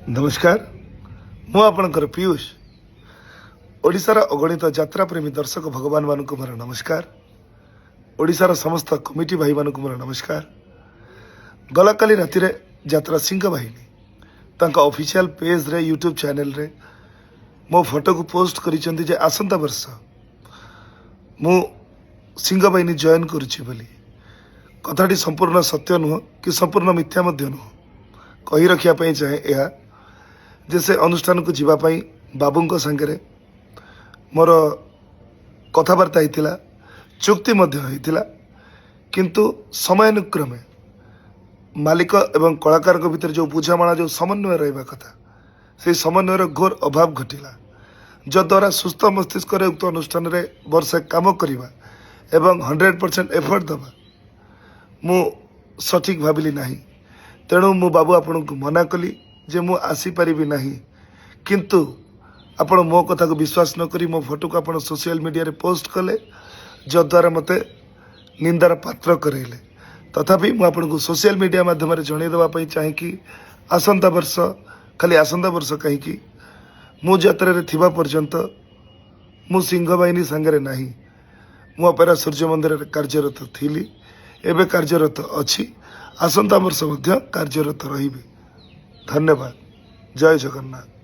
नमस्कार मु आपणकर पीयूष ओडिशार अगणित यात्रा प्रेमी दर्शक भगवान मानक मोर नमस्कार। ओडिशार समस्त कमिटी भाई मानक मोर नमस्कार। गला काली राति रे यात्रा सिंह बाहिनी तांका ऑफिशियल पेज रे यूट्यूब चैनल रे मो फोटो को पोस्ट करिसेंती जे आसंता वर्ष मु सिंह बाहिनी जॉइन करुछि बोली। कथाटी संपूर्ण सत्य नुह कि संपूर्ण मिथ्या मध्य नुह कही रखिया पई चाहे यह जे से अनुष्ठान को जीवाई बाबू सांगे मोर कथबार्ता होता चुक्ति होता किंतु समयानुक्रमे मालिक एवं कलाकार भितर जो बुझामणा जो समन्वय रहा कथा से समन्वयर घोर अभाव घटिला जद्वारा सुस्थ मस्तिष्क उक्त अनुष्ठान रे वर्षे काम करवा एवं 100% एफर्ट दबा मु सठिक भाविली नहीं। तेणु मु बाबू आपण को मना कली जे मु आसी परिबी नहीं किंतु आपण मो कथा को विश्वास न करी मो फोटो को आपण सोशल मीडिया रे पोस्ट कले जद्वारा मते निंदार पात्र करेले। तथापि मु आपण को सोशल मीडिया माध्यम रे जणै देबा पई चाहे कि आसंता वर्ष खाली आसंता वर्ष कहीं कि मु यात्रा रे थिबा पर्यंत मु सिंह बाहिनी संगे नहीं मु अपेरा सूर्य मंदिर रे कार्यरत थिली एबे कार्यरत अछि आसंता वर्ष मध्य कार्यरत रहिबी। धन्यवाद। जय जगन्नाथ।